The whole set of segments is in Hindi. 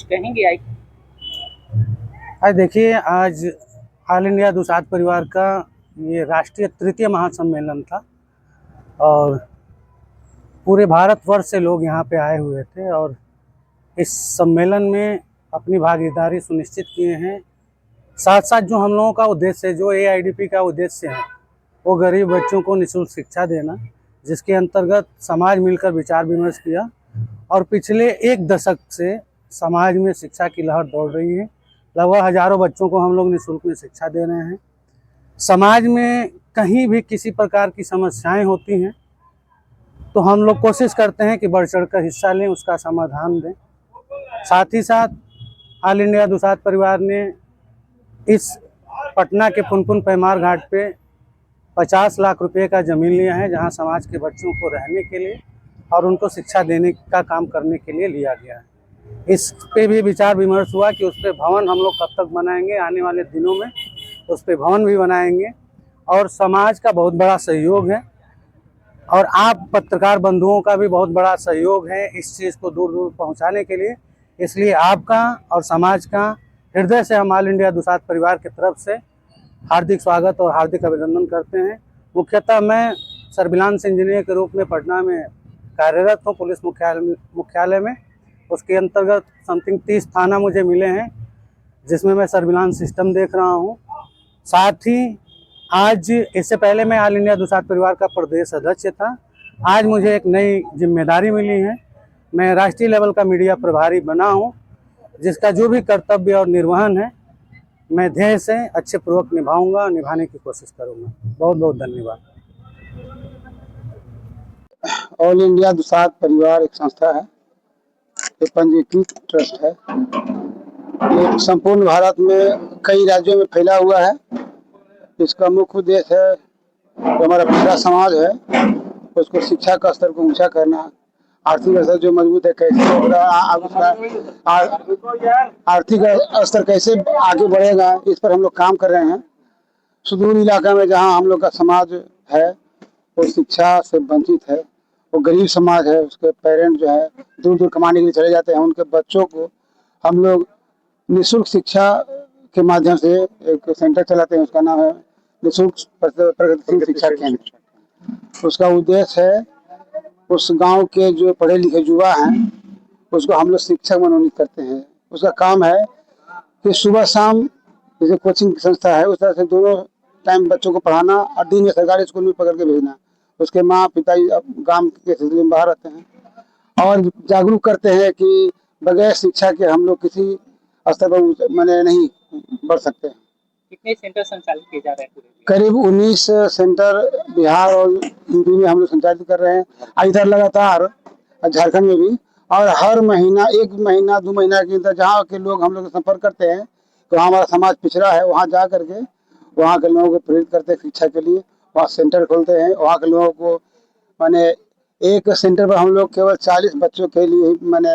कहेंगे आई? आज देखिए, आज ऑल इंडिया दुसाध परिवार का ये राष्ट्रीय तृतीय महासम्मेलन था और पूरे भारतवर्ष से लोग यहाँ पे आए हुए थे और इस सम्मेलन में अपनी भागीदारी सुनिश्चित किए हैं। साथ साथ जो हम लोगों का उद्देश्य है, जो एआईडीपी का उद्देश्य है, वो गरीब बच्चों को निःशुल्क शिक्षा देना, जिसके अंतर्गत समाज मिलकर विचार विमर्श किया और पिछले एक दशक से समाज में शिक्षा की लहर दौड़ रही है। लगभग हजारों बच्चों को हम लोग निःशुल्क में शिक्षा दे रहे हैं। समाज में कहीं भी किसी प्रकार की समस्याएं होती हैं तो हम लोग कोशिश करते हैं कि बढ़ चढ़ कर हिस्सा लें, उसका समाधान दें। साथ ही साथ ऑल इंडिया दुसाध परिवार ने इस पटना के पुनपुन पैमार घाट पे 50 लाख रुपए का ज़मीन लिया है, जहां समाज के बच्चों को रहने के लिए और उनको शिक्षा देने का काम करने के लिए लिया गया है। इस पे भी विचार विमर्श हुआ कि उस पे भवन हम लोग कब तक बनाएंगे। आने वाले दिनों में उस पे भवन भी बनाएंगे और समाज का बहुत बड़ा सहयोग है और आप पत्रकार बंधुओं का भी बहुत बड़ा सहयोग है इस चीज़ को दूर दूर पहुंचाने के लिए। इसलिए आपका और समाज का हृदय से हम ऑल इंडिया दुसाध परिवार की तरफ से हार्दिक स्वागत और हार्दिक अभिनंदन करते हैं। मुख्यतः मैं सर्विलांस इंजीनियर के रूप में पटना में कार्यरत हूँ, पुलिस मुख्यालय में। उसके अंतर्गत समथिंग 30 थाना मुझे मिले हैं, जिसमें मैं सर्विलांस सिस्टम देख रहा हूँ। साथ ही आज, इससे पहले मैं ऑल इंडिया दुसाध परिवार का प्रदेश अध्यक्ष था। आज मुझे एक नई जिम्मेदारी मिली है। मैं राष्ट्रीय लेवल का मीडिया प्रभारी बना हूँ, जिसका जो भी कर्तव्य और निर्वहन है मैं ध्येय से अच्छे पूर्वक निभाऊंगा और निभाने की कोशिश करूंगा। बहुत बहुत धन्यवाद। ऑल इंडिया दुसाध परिवार एक संस्था है, ये पंजीकृत ट्रस्ट है। ये संपूर्ण भारत में कई राज्यों में फैला हुआ है। इसका मुख्य उद्देश्य है जो हमारा पिछड़ा समाज है उसको शिक्षा का स्तर को ऊंचा करना, आर्थिक स्तर जो मजबूत है कैसे आर्थिक स्तर कैसे आगे बढ़ेगा, इस पर हम लोग काम कर रहे हैं। सुदूर इलाका में जहाँ हम लोग का समाज है वो शिक्षा से वंचित है, वो गरीब समाज है, उसके पेरेंट जो है दूर दूर कमाने के लिए चले जाते हैं। उनके बच्चों को हम लोग निःशुल्क शिक्षा के माध्यम से एक सेंटर चलाते हैं, उसका नाम है निःशुल्क प्रगतिशील शिक्षा केंद्र। उसका उद्देश्य है उस गांव के जो पढ़े लिखे युवा हैं उसको हम लोग शिक्षक मनोनीत करते हैं। उसका काम है कि सुबह शाम, जैसे कोचिंग की संस्था है उस तरह से दोनों टाइम बच्चों को पढ़ाना और दिन में सरकारी स्कूल में पकड़ के भेजना। उसके माँ पिता गांव के सिलसिले में बाहर रहते हैं और जागरूक करते हैं कि बगैर शिक्षा के हम लोग किसी स्तर पर मैंने नहीं बढ़ सकते। कितने सेंटर संचालित किए जा रहे हैं पूरे? करीब 19 सेंटर बिहार और यूपी में हम लोग संचालित कर रहे हैं। इधर लगातार झारखंड में भी, और हर महीना 1 महीना 2 महीना के अंदर जहाँ के लोग हम लोग संपर्क करते हैं तो हमारा समाज पिछड़ा है, वहाँ जा करके वहाँ के लोगों को प्रेरित करते हैं शिक्षा के लिए। वहाँ सेंटर खोलते हैं, वहाँ के लोगों को माने एक सेंटर पर हम लोग केवल 40 बच्चों के लिए मैंने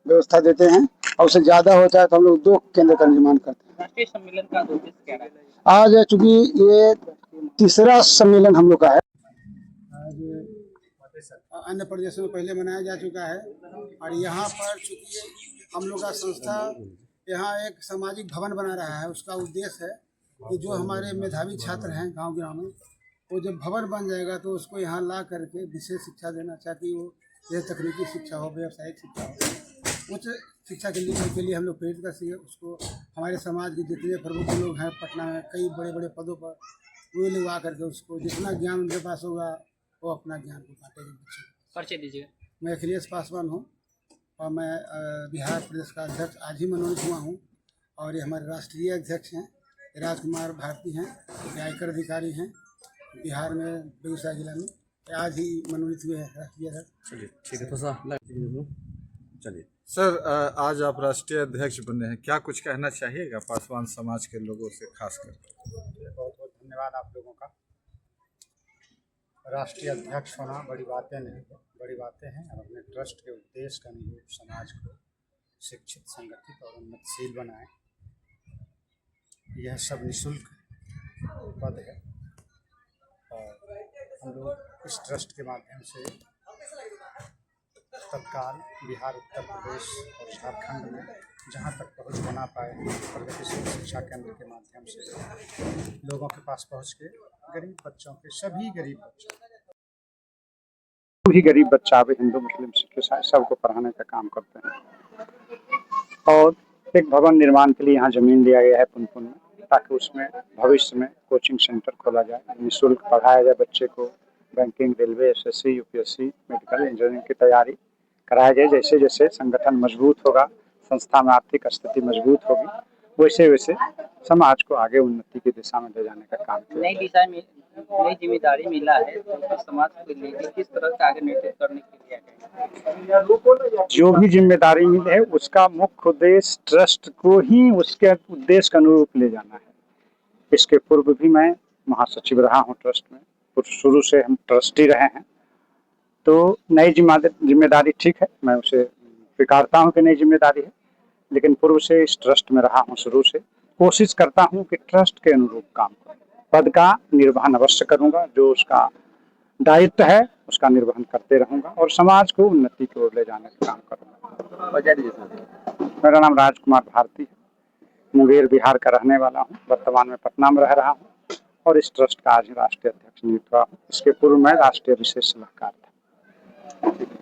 व्यवस्था देते हैं और उससे ज़्यादा होता है तो हम लोग 2 केंद्र का निर्माण करते हैं। राष्ट्रीय सम्मेलन का उद्देश्य क्या है? आज चूंकि ये तीसरा सम्मेलन हम लोग का है, आज अन्य प्रदेशों में पहले मनाया जा चुका है और यहाँ पर चूंकि हम लोग का संस्था यहाँ एक सामाजिक भवन बना रहा है। उसका उद्देश्य है कि जो हमारे मेधावी छात्र हैं गांव में, वो जब भवन बन जाएगा तो उसको यहाँ ला करके विशेष शिक्षा देना, चाहती वो जैसे तकनीकी शिक्षा हो, व्यावसायिक शिक्षा हो, उच्च शिक्षा के लिए हम लोग प्रेरित कर सकें उसको। हमारे समाज के जितने प्रमुख लोग हैं पटना में कई बड़े बड़े पदों पर, वो लोग आ करके उसको जितना ज्ञान उनके पास होगा वो अपना ज्ञान को बांटेंगे बच्चे को। परिचय दीजिएगा। मैं अखिलेश पासवान हूँ और मैं बिहार प्रदेश का अध्यक्ष आज ही मनोनीत हुआ हूँ और ये हमारे राष्ट्रीय अध्यक्ष हैं राजकुमार भारती हैं, ये आयकर अधिकारी हैं बिहार में बेगूसराय जिला में, आज ही मनोनीत हुए हैं राष्ट्रीय अध्यक्ष। चलिए ठीक है, तो चलिए सर, आज आप राष्ट्रीय अध्यक्ष बने हैं, क्या कुछ कहना चाहिएगा पासवान समाज के लोगों से खासकर? बहुत बहुत धन्यवाद आप लोगों का। राष्ट्रीय अध्यक्ष होना बड़ी बातें नहीं है, बड़ी बातें हैं। और अपने ट्रस्ट के उद्देश्य का अनुरूप समाज को शिक्षित, संगठित और उन्नतशील बनाएं, यह सब निःशुल्क पद है। और हम लोग इस ट्रस्ट के माध्यम से तत्काल बिहार, उत्तर प्रदेश और झारखंड में जहाँ तक पहुँच बना पाए, प्रगतिशील शिक्षा केंद्र के माध्यम से लोगों के पास पहुँच के गरीब बच्चों के, सभी गरीब बच्चों, भी गरीब बच्चा भी हिंदू मुस्लिम सिख ईसाई सबको पढ़ाने का काम करते हैं। और एक भवन निर्माण के लिए यहाँ जमीन दिया गया है पुनपुन में, ताकि उसमें भविष्य में कोचिंग सेंटर खोला जाए, निःशुल्क पढ़ाया जाए बच्चे को, banking, railway, SSC, UPSC, medical, engineering की तैयारी कराया जाए। जैसे जैसे संगठन मजबूत होगा, संस्था में आर्थिक स्थिति मजबूत होगी, वैसे वैसे समाज को आगे उन्नति की दिशा में ले जाने का काम किया। नई जिम्मेदारी मिला है तो समाज को लेकर किस तरह से आगे नेतृत्व करने के लिए जो भी जिम्मेदारी मिली है उसका मुख्य उद्देश्य ट्रस्ट को ही उसके उद्देश्य के अनुरूप ले जाना है। इसके पूर्व भी मैं महासचिव रहा हूँ ट्रस्ट में, शुरू से हम ट्रस्टी रहे हैं। तो नई जिम्मेदारी ठीक है, मैं उसे स्वीकारता हूँ कि नई जिम्मेदारी है, लेकिन पूर्व से इस ट्रस्ट में रहा हूँ शुरू से। कोशिश करता हूँ कि ट्रस्ट के अनुरूप काम करूँ, पद का निर्वहन अवश्य करूँगा, जो उसका दायित्व है उसका निर्वहन करते रहूँगा और समाज को उन्नति की ओर ले जाने का काम करूँगा। मेरा नाम राजकुमार भारती है, मुंगेर बिहार का रहने वाला हूँ, वर्तमान में पटना में रह रहा हूँ और इस ट्रस्ट का आज राष्ट्रीय अध्यक्ष नियुक्त हुआ हूँ। इसके पूर्व मैं राष्ट्रीय विशेष सलाहकार था।